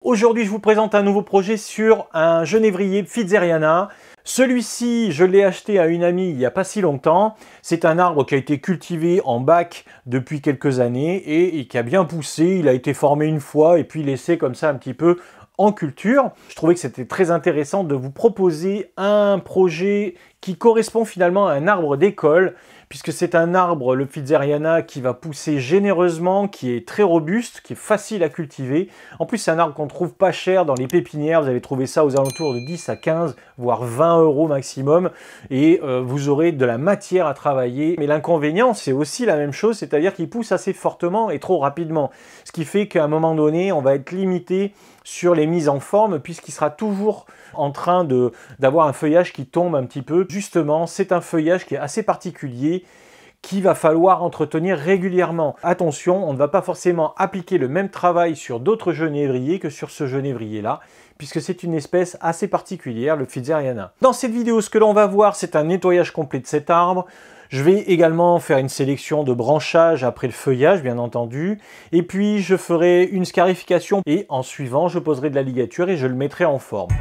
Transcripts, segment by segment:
Aujourd'hui, je vous présente un nouveau projet sur un genévrier Pfitzeriana. Celui-ci, je l'ai acheté à une amie il n'y a pas si longtemps. C'est un arbre qui a été cultivé en bac depuis quelques années et qui a bien poussé. Il a été formé une fois et puis laissé comme ça un petit peu en culture. Je trouvais que c'était très intéressant de vous proposer un projet qui correspond finalement à un arbre d'école, puisque c'est un arbre, le Pfitzeriana, qui va pousser généreusement, qui est très robuste, qui est facile à cultiver. En plus, c'est un arbre qu'on trouve pas cher dans les pépinières. Vous allez trouver ça aux alentours de 10 à 15, voire 20 € maximum. Et vous aurez de la matière à travailler. Mais l'inconvénient, c'est aussi la même chose, c'est-à-dire qu'il pousse assez fortement et trop rapidement. Ce qui fait qu'à un moment donné, on va être limité sur les mises en forme, puisqu'il sera toujours en train d'avoir un feuillage qui tombe un petit peu. Justement, c'est un feuillage qui est assez particulier, qu'il va falloir entretenir régulièrement. Attention, on ne va pas forcément appliquer le même travail sur d'autres genévriers que sur ce genévrier-là, puisque c'est une espèce assez particulière, le Pfitzeriana. Dans cette vidéo, ce que l'on va voir, c'est un nettoyage complet de cet arbre. Je vais également faire une sélection de branchage après le feuillage, bien entendu. Et puis, je ferai une scarification et en suivant, je poserai de la ligature et je le mettrai en forme.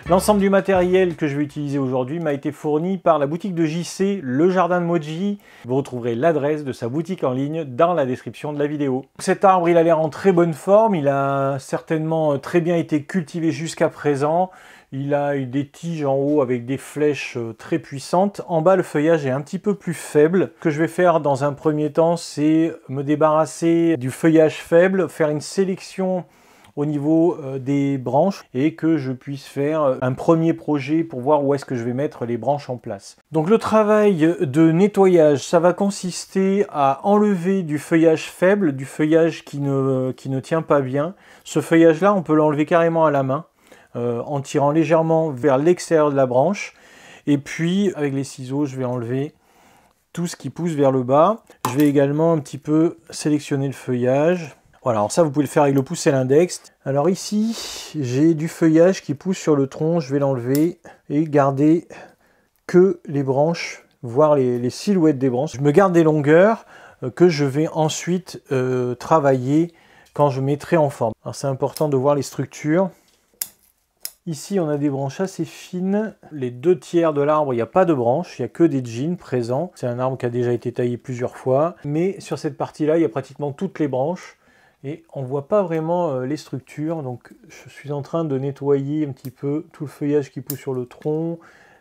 L'ensemble du matériel que je vais utiliser aujourd'hui m'a été fourni par la boutique de JC, Le Jardin de Moji. Vous retrouverez l'adresse de sa boutique en ligne dans la description de la vidéo. Cet arbre, il a l'air en très bonne forme. Il a certainement très bien été cultivé jusqu'à présent. Il a eu des tiges en haut avec des flèches très puissantes. En bas, le feuillage est un petit peu plus faible. Ce que je vais faire dans un premier temps, c'est me débarrasser du feuillage faible, faire une sélection au niveau des branches et que je puisse faire un premier projet pour voir où est-ce que je vais mettre les branches en place. Donc le travail de nettoyage, ça va consister à enlever du feuillage faible, du feuillage qui ne tient pas bien. Ce feuillage-là, on peut l'enlever carrément à la main en tirant légèrement vers l'extérieur de la branche. Et puis avec les ciseaux, je vais enlever tout ce qui pousse vers le bas. Je vais également un petit peu sélectionner le feuillage. Voilà, alors ça vous pouvez le faire avec le pouce et l'index. Alors ici, j'ai du feuillage qui pousse sur le tronc, je vais l'enlever et garder que les branches, voire les silhouettes des branches. Je me garde des longueurs que je vais ensuite travailler quand je mettrai en forme. Alors c'est important de voir les structures. Ici, on a des branches assez fines. Les 2/3 de l'arbre, il n'y a pas de branches, il n'y a que des jeans présents. C'est un arbre qui a déjà été taillé plusieurs fois. Mais sur cette partie-là, il y a pratiquement toutes les branches. Et on ne voit pas vraiment les structures, donc je suis en train de nettoyer un petit peu tout le feuillage qui pousse sur le tronc,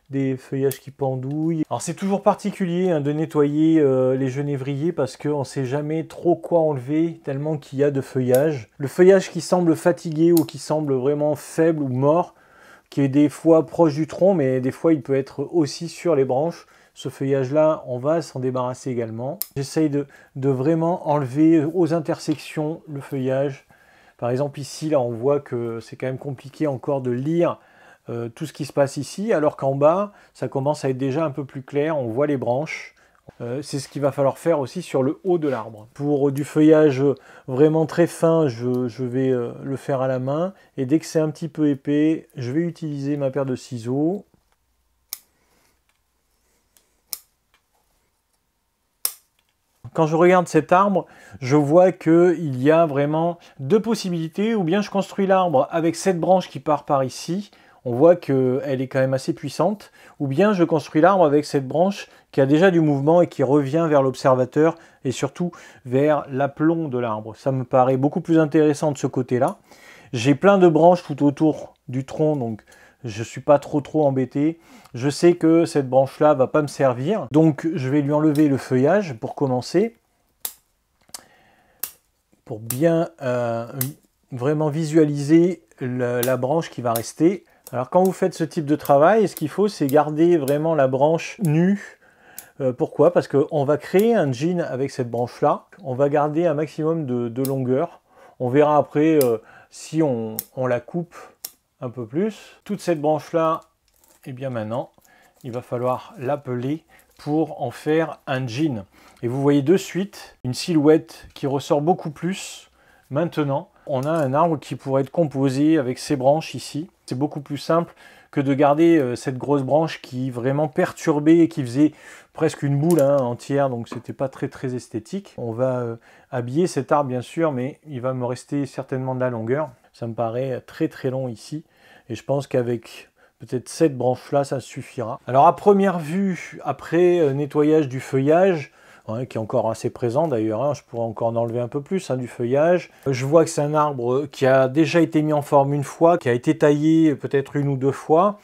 des feuillages qui pendouillent. Alors c'est toujours particulier de nettoyer les genévriers parce qu'on ne sait jamais trop quoi enlever tellement qu'il y a de feuillage. Le feuillage qui semble fatigué ou qui semble vraiment faible ou mort, qui est des fois proche du tronc, mais des fois il peut être aussi sur les branches. Ce feuillage-là, on va s'en débarrasser également. J'essaye de vraiment enlever aux intersections le feuillage. Par exemple, ici, là, on voit que c'est quand même compliqué encore de lire tout ce qui se passe ici, alors qu'en bas, ça commence à être déjà un peu plus clair. On voit les branches. C'est ce qu'il va falloir faire aussi sur le haut de l'arbre. Pour du feuillage vraiment très fin, je vais le faire à la main. Et dès que c'est un petit peu épais, je vais utiliser ma paire de ciseaux. Quand je regarde cet arbre, je vois qu'il y a vraiment deux possibilités. Ou bien je construis l'arbre avec cette branche qui part par ici. On voit qu'elle est quand même assez puissante. Ou bien je construis l'arbre avec cette branche qui a déjà du mouvement et qui revient vers l'observateur et surtout vers l'aplomb de l'arbre. Ça me paraît beaucoup plus intéressant de ce côté-là. J'ai plein de branches tout autour du tronc, donc je ne suis pas trop embêté. Je sais que cette branche-là ne va pas me servir. Donc je vais lui enlever le feuillage pour commencer. Pour bien vraiment visualiser la branche qui va rester. Alors quand vous faites ce type de travail, ce qu'il faut, c'est garder vraiment la branche nue. Pourquoi? Parce qu'on va créer un jean avec cette branche-là. On va garder un maximum de longueur. On verra après si on la coupe un peu plus. Toute cette branche-là, et bien maintenant, il va falloir l'appeler pour en faire un jean. Et vous voyez de suite une silhouette qui ressort beaucoup plus. Maintenant, on a un arbre qui pourrait être composé avec ces branches ici. C'est beaucoup plus simple que de garder cette grosse branche qui vraiment perturbait et qui faisait presque une boule entière, donc c'était pas très esthétique. On va habiller cet arbre bien sûr, mais il va me rester certainement de la longueur. Ça me paraît très long ici, et je pense qu'avec peut-être cette branche là, ça suffira. Alors à première vue, après nettoyage du feuillage, qui est encore assez présent d'ailleurs, je pourrais encore en enlever un peu plus du feuillage. Je vois que c'est un arbre qui a déjà été mis en forme une fois, qui a été taillé peut-être une ou deux fois.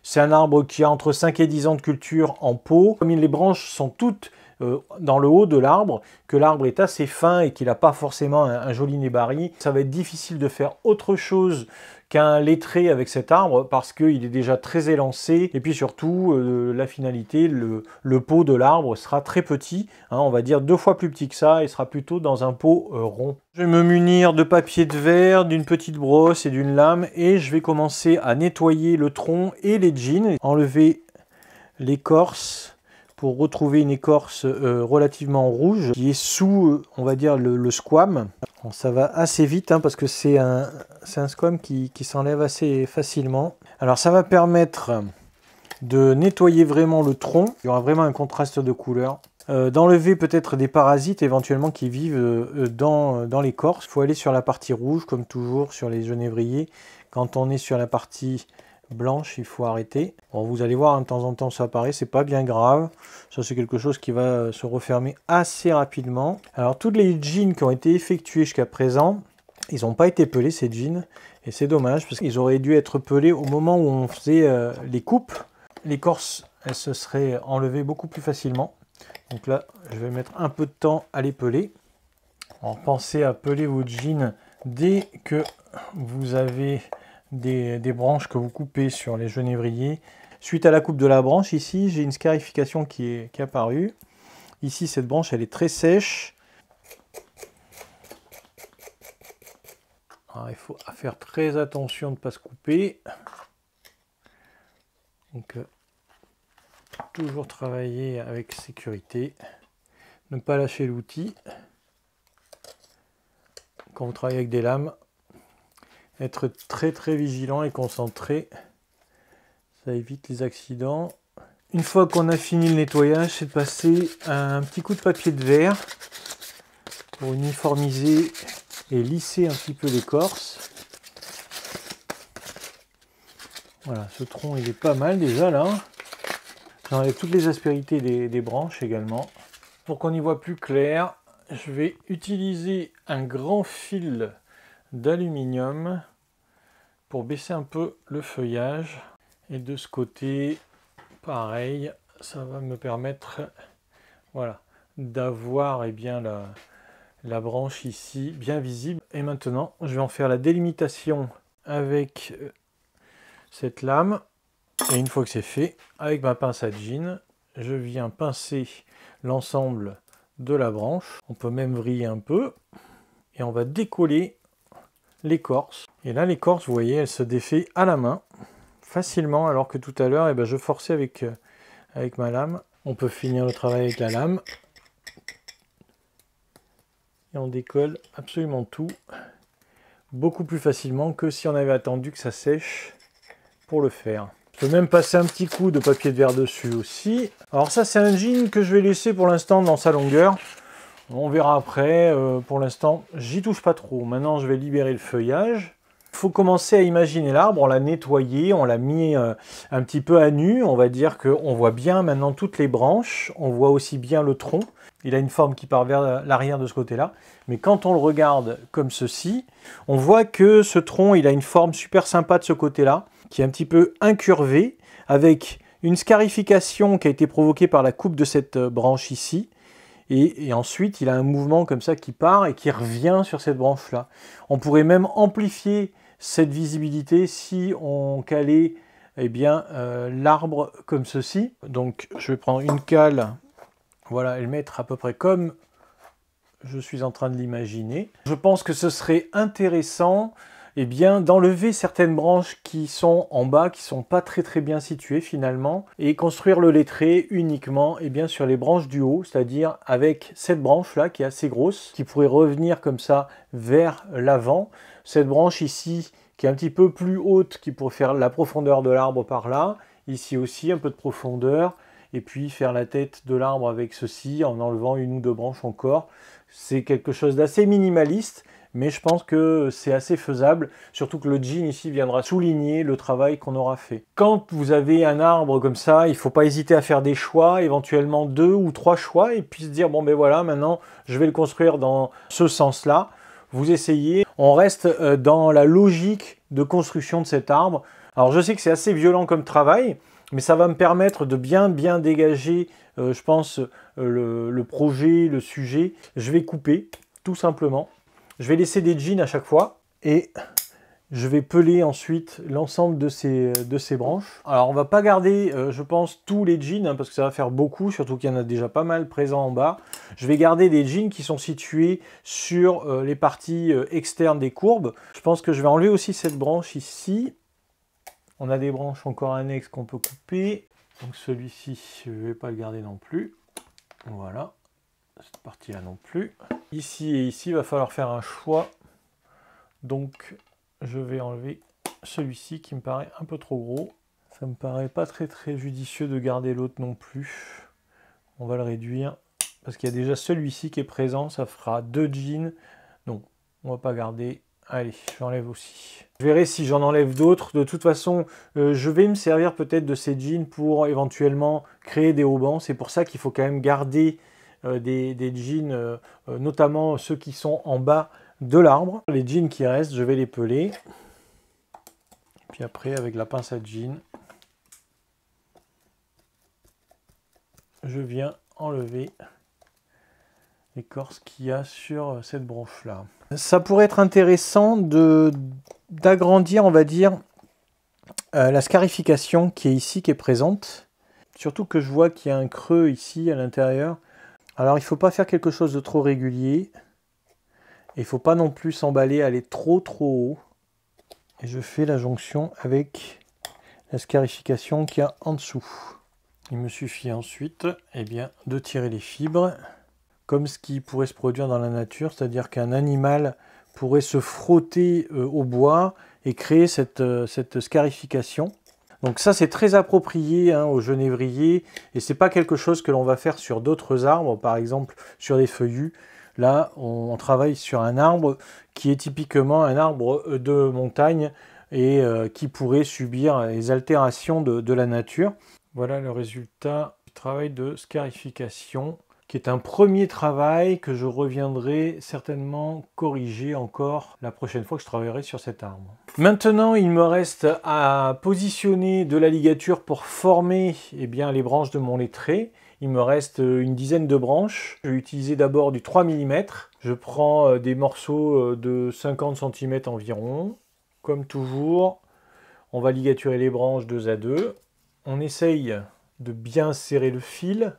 C'est un arbre qui a entre 5 et 10 ans de culture en pot. Comme les branches sont toutes dans le haut de l'arbre, que l'arbre est assez fin et qu'il n'a pas forcément un joli nébari, ça va être difficile de faire autre chose qu'un lettré avec cet arbre parce qu'il est déjà très élancé, et puis surtout la finalité, le pot de l'arbre sera très petit, on va dire 2 fois plus petit que ça, et sera plutôt dans un pot rond. Je vais me munir de papier de verre, d'une petite brosse et d'une lame, et je vais commencer à nettoyer le tronc et les jeans, enlever l'écorce pour retrouver une écorce relativement rouge qui est sous, on va dire, le squame. Bon, ça va assez vite parce que c'est un squame qui s'enlève assez facilement. Alors ça va permettre de nettoyer vraiment le tronc. Il y aura vraiment un contraste de couleur. D'enlever peut-être des parasites éventuellement qui vivent dans l'écorce. Il faut aller sur la partie rouge comme toujours sur les genévriers. Quand on est sur la partie blanche, il faut arrêter. Bon, vous allez voir, de temps en temps ça apparaît, c'est pas bien grave. Ça c'est quelque chose qui va se refermer assez rapidement. Alors tous les jeans qui ont été effectués jusqu'à présent, ils n'ont pas été pelés ces jeans, et c'est dommage parce qu'ils auraient dû être pelés au moment où on faisait les coupes. L'écorce, elle se serait enlevée beaucoup plus facilement. Donc là, je vais mettre un peu de temps à les peler. Alors pensez à peler vos jeans dès que vous avez des branches que vous coupez sur les genévriers. Suite à la coupe de la branche, ici, j'ai une scarification qui est apparue. Ici, cette branche, elle est très sèche. Alors, il faut faire très attention de ne pas se couper. Donc, toujours travailler avec sécurité. Ne pas lâcher l'outil. Quand vous travaillez avec des lames, être très vigilant et concentré. Ça évite les accidents. Une fois qu'on a fini le nettoyage, c'est de passer un petit coup de papier de verre pour uniformiser et lisser un petit peu l'écorce. Voilà, ce tronc il est pas mal déjà là. J'enlève toutes les aspérités des branches également. Pour qu'on y voit plus clair, je vais utiliser un grand fil d'aluminium pour baisser un peu le feuillage. Et de ce côté, pareil, ça va me permettre, voilà, d'avoir la branche ici bien visible. Et maintenant, je vais en faire la délimitation avec cette lame. Et une fois que c'est fait, avec ma pince à jean, je viens pincer l'ensemble de la branche. On peut même vriller un peu. Et on va décoller l'écorce. Et là, l'écorce, vous voyez, elle se défait à la main facilement, alors que tout à l'heure, je forçais avec ma lame. On peut finir le travail avec la lame. Et on décolle absolument tout. Beaucoup plus facilement que si on avait attendu que ça sèche pour le faire. Je peux même passer un petit coup de papier de verre dessus aussi. Alors ça, c'est un jean que je vais laisser pour l'instant dans sa longueur. On verra après. Pour l'instant, j'y touche pas trop. Maintenant, je vais libérer le feuillage. Il faut commencer à imaginer l'arbre. On l'a nettoyé, on l'a mis un petit peu à nu. On va dire qu'on voit bien maintenant toutes les branches. On voit aussi bien le tronc. Il a une forme qui part vers l'arrière de ce côté-là. Mais quand on le regarde comme ceci, on voit que ce tronc, il a une forme super sympa de ce côté-là, qui est un petit peu incurvé, avec une scarification qui a été provoquée par la coupe de cette branche ici. Et ensuite, il a un mouvement comme ça qui part et qui revient sur cette branche-là. On pourrait même amplifier cette visibilité si on calait l'arbre comme ceci. Donc, je vais prendre une cale, voilà, et le mettre à peu près comme je suis en train de l'imaginer. Je pense que ce serait intéressant eh bien d'enlever certaines branches qui sont en bas, qui sont pas très bien situées finalement, et construire le lettré uniquement eh bien, sur les branches du haut, c'est-à-dire avec cette branche là qui est assez grosse, qui pourrait revenir comme ça vers l'avant, cette branche ici qui est un petit peu plus haute, qui pourrait faire la profondeur de l'arbre par là, ici aussi un peu de profondeur, et puis faire la tête de l'arbre avec ceci en enlevant une ou deux branches encore. C'est quelque chose d'assez minimaliste, mais je pense que c'est assez faisable, surtout que le jean ici viendra souligner le travail qu'on aura fait. Quand vous avez un arbre comme ça, il ne faut pas hésiter à faire des choix, éventuellement 2 ou 3 choix, et puis se dire, bon ben voilà, maintenant je vais le construire dans ce sens-là. Vous essayez, on reste dans la logique de construction de cet arbre. Alors je sais que c'est assez violent comme travail, mais ça va me permettre de bien dégager, je pense, le projet, le sujet. Je vais couper, tout simplement. Je vais laisser des jeans à chaque fois et je vais peler ensuite l'ensemble de ces branches. Alors on va pas garder, je pense, tous les jeans hein, parce que ça va faire beaucoup, surtout qu'il y en a déjà pas mal présents en bas. Je vais garder des jeans qui sont situés sur les parties externes des courbes. Je pense que je vais enlever aussi cette branche ici. On a des branches encore annexes qu'on peut couper. Donc celui-ci, je ne vais pas le garder non plus. Voilà. Cette partie-là non plus. Ici et ici, il va falloir faire un choix. Donc, je vais enlever celui-ci qui me paraît un peu trop gros. Ça me paraît pas très judicieux de garder l'autre non plus. On va le réduire. Parce qu'il y a déjà celui-ci qui est présent. Ça fera 2 jeans. Donc, on va pas garder. Allez, j'enlève aussi. Je verrai si j'en enlève d'autres. De toute façon, je vais me servir peut-être de ces jeans pour éventuellement créer des haubans. C'est pour ça qu'il faut quand même garder des jeans, notamment ceux qui sont en bas de l'arbre. Les jeans qui restent, je vais les peler. Puis après, avec la pince à jean, je viens enlever l'écorce qu'il y a sur cette branche-là. Ça pourrait être intéressant d'agrandir, on va dire, la scarification qui est ici, qui est présente. Surtout que je vois qu'il y a un creux ici à l'intérieur. Alors il ne faut pas faire quelque chose de trop régulier. Il ne faut pas non plus s'emballer, aller trop haut. Et je fais la jonction avec la scarification qu'il y a en dessous. Il me suffit ensuite eh bien, de tirer les fibres, comme ce qui pourrait se produire dans la nature, c'est-à-dire qu'un animal pourrait se frotter au bois et créer cette scarification. Donc ça c'est très approprié hein, au genévrier et c'est pas quelque chose que l'on va faire sur d'autres arbres, par exemple sur des feuillus. Là on travaille sur un arbre qui est typiquement un arbre de montagne et qui pourrait subir les altérations de la nature. Voilà le résultat du travail de scarification, qui est un premier travail que je reviendrai certainement corriger encore la prochaine fois que je travaillerai sur cet arbre. Maintenant, il me reste à positionner de la ligature pour former eh bien, les branches de mon lettré. Il me reste une dizaine de branches. Je vais utiliser d'abord du 3 mm. Je prends des morceaux de 50 cm environ. Comme toujours, on va ligaturer les branches 2 à 2. On essaye de bien serrer le fil,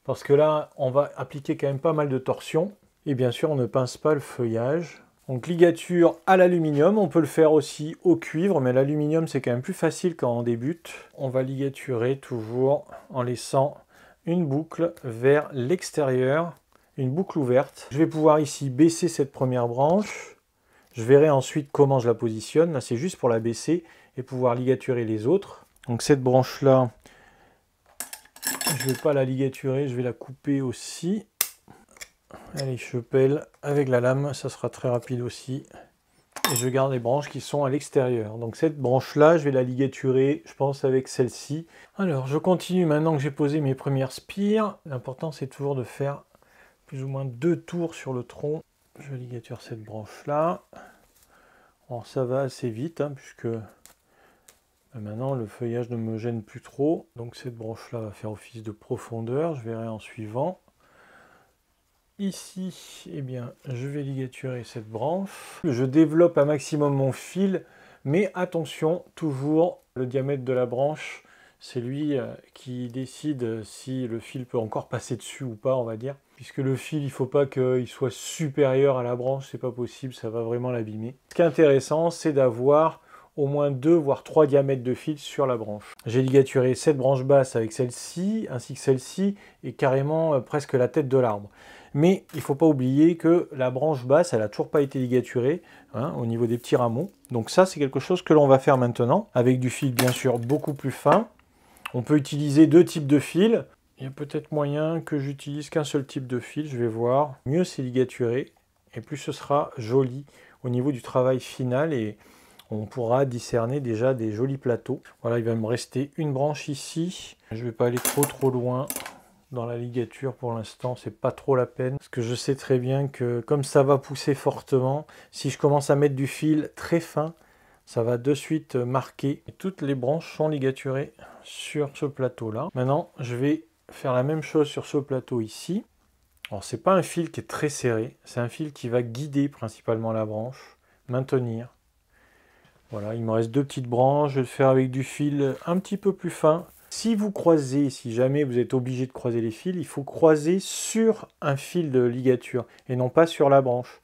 parce que là, on va appliquer quand même pas mal de torsion. Et bien sûr, on ne pince pas le feuillage. Donc ligature à l'aluminium, on peut le faire aussi au cuivre, mais l'aluminium c'est quand même plus facile quand on débute. On va ligaturer toujours en laissant une boucle vers l'extérieur, une boucle ouverte. Je vais pouvoir ici baisser cette première branche. Je verrai ensuite comment je la positionne. Là, c'est juste pour la baisser et pouvoir ligaturer les autres. Donc cette branche-là, je ne vais pas la ligaturer, je vais la couper aussi. Allez, je pèle avec la lame, ça sera très rapide aussi. Et je garde les branches qui sont à l'extérieur. Donc cette branche-là, je vais la ligaturer, je pense, avec celle-ci. Alors, je continue maintenant que j'ai posé mes premières spires. L'important, c'est toujours de faire plus ou moins 2 tours sur le tronc. Je ligature cette branche-là. Alors, ça va assez vite, hein, puisque maintenant, le feuillage ne me gêne plus trop. Donc cette branche-là va faire office de profondeur. Je verrai en suivant. Ici, eh bien, je vais ligaturer cette branche. Je développe un maximum mon fil, mais attention, toujours le diamètre de la branche, c'est lui qui décide si le fil peut encore passer dessus ou pas, on va dire. puisque le fil, il ne faut pas qu'il soit supérieur à la branche, c'est pas possible, ça va vraiment l'abîmer. Ce qui est intéressant, c'est d'avoir au moins 2 voire 3 diamètres de fil sur la branche. J'ai ligaturé cette branche basse avec celle-ci, ainsi que celle-ci, et carrément presque la tête de l'arbre. Mais il ne faut pas oublier que la branche basse, elle n'a toujours pas été ligaturée au niveau des petits rameaux. Donc ça, c'est quelque chose que l'on va faire maintenant, avec du fil bien sûr beaucoup plus fin. On peut utiliser 2 types de fils. Il y a peut-être moyen que j'utilise qu'un seul type de fil, je vais voir. Mieux c'est ligaturé, et plus ce sera joli au niveau du travail final, et on pourra discerner déjà des jolis plateaux. Voilà, il va me rester une branche ici. Je ne vais pas aller trop loin dans la ligature pour l'instant, c'est pas trop la peine. Parce que je sais très bien que comme ça va pousser fortement, si je commence à mettre du fil très fin, ça va de suite marquer. Et toutes les branches sont ligaturées sur ce plateau-là. Maintenant, je vais faire la même chose sur ce plateau ici. Alors, c'est pas un fil qui est très serré, c'est un fil qui va guider principalement la branche, maintenir. Voilà, il me reste 2 petites branches, je vais le faire avec du fil un petit peu plus fin. Si vous croisez, si jamais vous êtes obligé de croiser les fils, il faut croiser sur un fil de ligature et non pas sur la branche.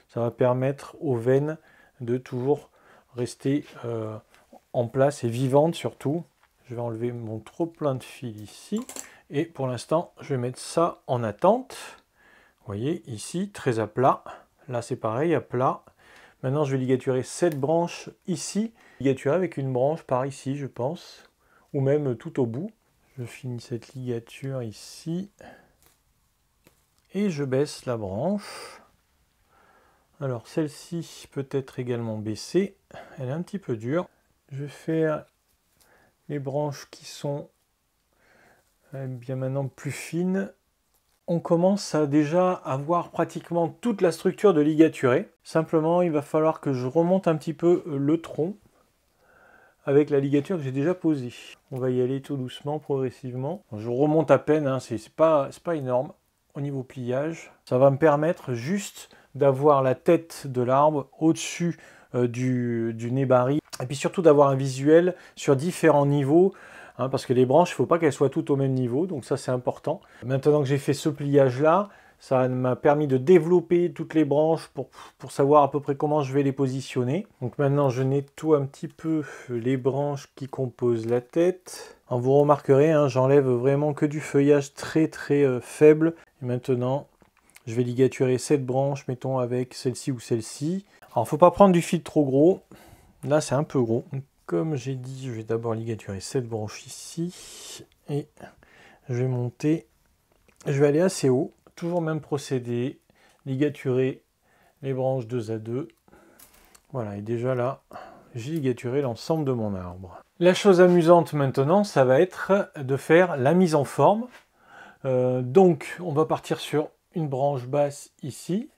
Ça va permettre aux veines de toujours rester en place et vivantes surtout. Je vais enlever mon trop plein de fils ici. Et pour l'instant, je vais mettre ça en attente. Vous voyez, ici, très à plat. Là, c'est pareil, à plat. Maintenant, je vais ligaturer cette branche ici. Ligaturer avec une branche par ici, je pense. Ou même tout au bout. Je finis cette ligature ici. Et je baisse la branche. Alors, celle-ci peut être également baissée. Elle est un petit peu dure. Je vais faire les branches qui sont bien maintenant plus fines. On commence à déjà avoir pratiquement toute la structure de ligaturée. Simplement, il va falloir que je remonte un petit peu le tronc avec la ligature que j'ai déjà posée. On va y aller tout doucement, progressivement. Je remonte à peine, hein, c'est pas énorme au niveau pliage. Ça va me permettre juste d'avoir la tête de l'arbre au-dessus du nez-baril. Et puis surtout d'avoir un visuel sur différents niveaux. Parce que les branches, il ne faut pas qu'elles soient toutes au même niveau, donc ça c'est important. Maintenant que j'ai fait ce pliage-là, ça m'a permis de développer toutes les branches pour savoir à peu près comment je vais les positionner. Donc maintenant je nettoie un petit peu les branches qui composent la tête. Vous remarquerez, j'enlève vraiment que du feuillage très faible. Et maintenant, je vais ligaturer cette branche, mettons avec celle-ci ou celle-ci. Alors il ne faut pas prendre du fil trop gros, là c'est un peu gros. Comme j'ai dit, je vais d'abord ligaturer cette branche ici et je vais monter, je vais aller assez haut, toujours même procédé, ligaturer les branches 2 à 2. Voilà, et déjà là, j'ai ligaturé l'ensemble de mon arbre. La chose amusante maintenant, ça va être de faire la mise en forme. Donc, on va partir sur une branche basse ici.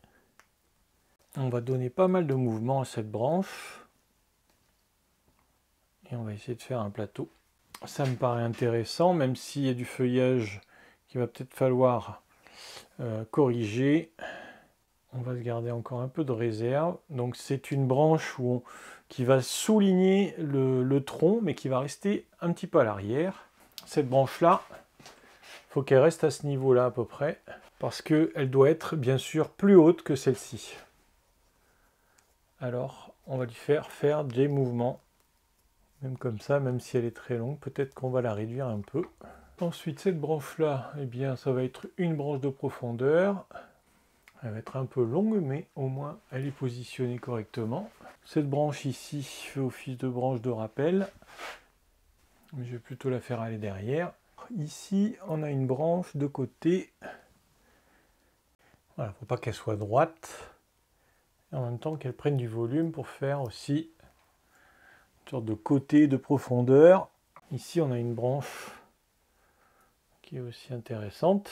On va donner pas mal de mouvement à cette branche. Et on va essayer de faire un plateau. Ça me paraît intéressant, même s'il y a du feuillage qu'il va peut-être falloir corriger. On va se garder encore un peu de réserve. Donc c'est une branche qui va souligner le tronc, mais qui va rester un petit peu à l'arrière. Cette branche-là, il faut qu'elle reste à ce niveau-là à peu près, parce qu'elle doit être bien sûr plus haute que celle-ci. Alors on va lui faire des mouvements. Même comme ça, même si elle est très longue, peut-être qu'on va la réduire un peu. Ensuite, cette branche-là, eh bien, ça va être une branche de profondeur. Elle va être un peu longue, mais au moins, elle est positionnée correctement. Cette branche ici fait office de branche de rappel. Mais je vais plutôt la faire aller derrière. Ici, on a une branche de côté. Voilà, il ne faut pas qu'elle soit droite. Et en même temps qu'elle prenne du volume pour faire aussi sorte de côté de profondeur. Ici on a une branche qui est aussi intéressante,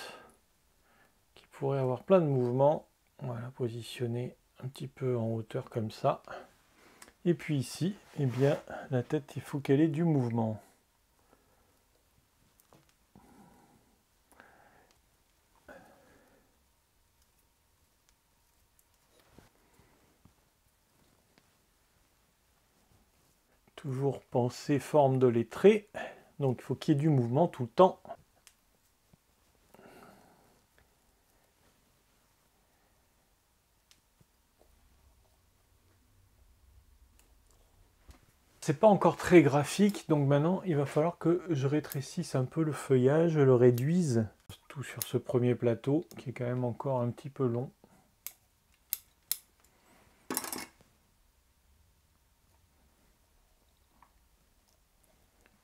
qui pourrait avoir plein de mouvements. Voilà, positionner un petit peu en hauteur comme ça. Et puis ici, eh bien, la tête, il faut qu'elle ait du mouvement. Toujours penser forme de lettré, donc il faut qu'il y ait du mouvement tout le temps. c'est pas encore très graphique, donc maintenant il va falloir que je rétrécisse un peu le feuillage, je le réduise, tout sur ce premier plateau qui est quand même encore un petit peu long.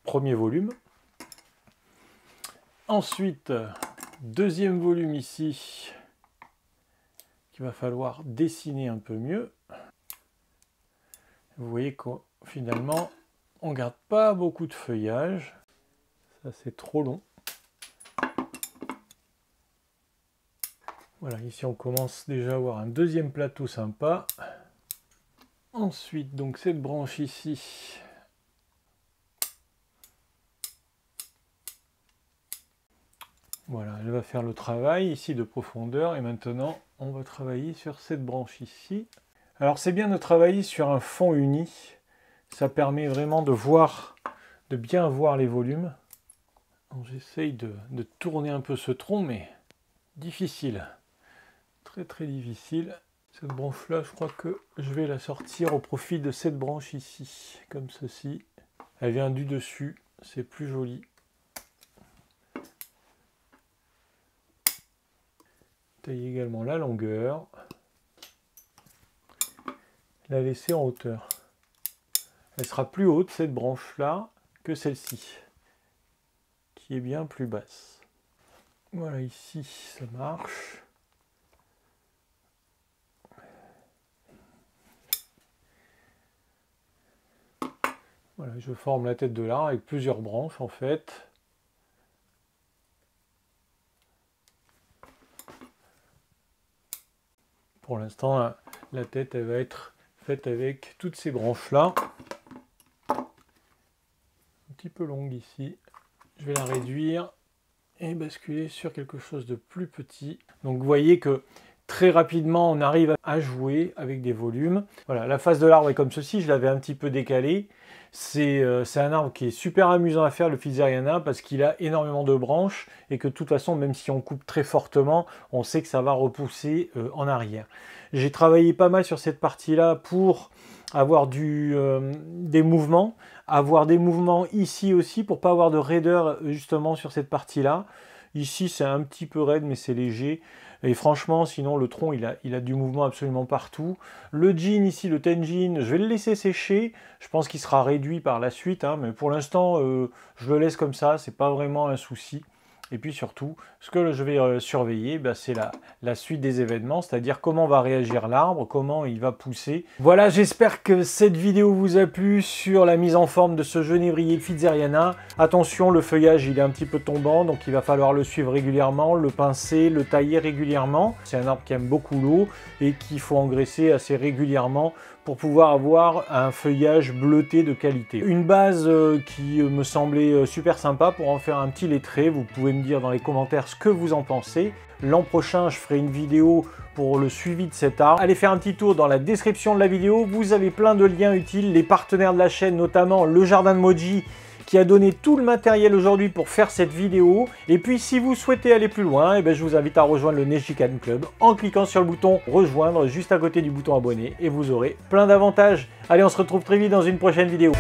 Premier volume. Ensuite, deuxième volume ici, qu'il va falloir dessiner un peu mieux. Vous voyez que finalement, on ne garde pas beaucoup de feuillage. Ça, c'est trop long. Voilà, ici, on commence déjà à avoir un deuxième plateau sympa. Ensuite, donc, cette branche ici. Voilà, elle va faire le travail ici de profondeur. Et maintenant, on va travailler sur cette branche ici. Alors c'est bien de travailler sur un fond uni, ça permet vraiment de voir, de bien voir les volumes. J'essaye de tourner un peu ce tronc, mais difficile, très très difficile. Cette branche là, je crois que je vais la sortir au profit de cette branche ici, comme ceci. Elle vient du dessus, c'est plus joli. Tailler également la longueur. La laisser en hauteur. Elle sera plus haute, cette branche-là, que celle-ci, qui est bien plus basse. Voilà, ici, ça marche. Voilà, je forme la tête de l'arbre avec plusieurs branches, en fait. Pour l'instant, la tête, elle va être faite avec toutes ces branches-là. Un petit peu longue ici. Je vais la réduire et basculer sur quelque chose de plus petit. Donc vous voyez que très rapidement, on arrive à jouer avec des volumes. Voilà, la face de l'arbre est comme ceci. Je l'avais un petit peu décalé. C'est un arbre qui est super amusant à faire, le Pfizeryana, parce qu'il a énormément de branches et que de toute façon, même si on coupe très fortement, on sait que ça va repousser en arrière. J'ai travaillé pas mal sur cette partie-là pour avoir des mouvements, ici aussi pour pas avoir de raideur justement sur cette partie-là. Ici, c'est un petit peu raide, mais c'est léger. Et franchement, sinon, le tronc, il a du mouvement absolument partout. Le jean ici, le tenjin, je vais le laisser sécher. Je pense qu'il sera réduit par la suite, hein, mais pour l'instant, je le laisse comme ça. C'est pas vraiment un souci. Et puis surtout, ce que je vais surveiller, c'est la suite des événements, c'est-à-dire comment va réagir l'arbre, comment il va pousser. Voilà, j'espère que cette vidéo vous a plu sur la mise en forme de ce genévrier Pfizeryana. Attention, le feuillage il est un petit peu tombant, donc il va falloir le suivre régulièrement, le pincer, le tailler régulièrement. C'est un arbre qui aime beaucoup l'eau et qu'il faut engraisser assez régulièrement pour pouvoir avoir un feuillage bleuté de qualité. Une base qui me semblait super sympa pour en faire un petit lettré. Vous pouvez me dire dans les commentaires ce que vous en pensez. L'an prochain, je ferai une vidéo pour le suivi de cet arbre. Allez faire un petit tour dans la description de la vidéo. Vous avez plein de liens utiles, les partenaires de la chaîne, notamment le Jardin de Moji, qui a donné tout le matériel aujourd'hui pour faire cette vidéo. Et puis si vous souhaitez aller plus loin, je vous invite à rejoindre le Nejikan Club en cliquant sur le bouton rejoindre juste à côté du bouton abonner et vous aurez plein d'avantages. Allez, on se retrouve très vite dans une prochaine vidéo.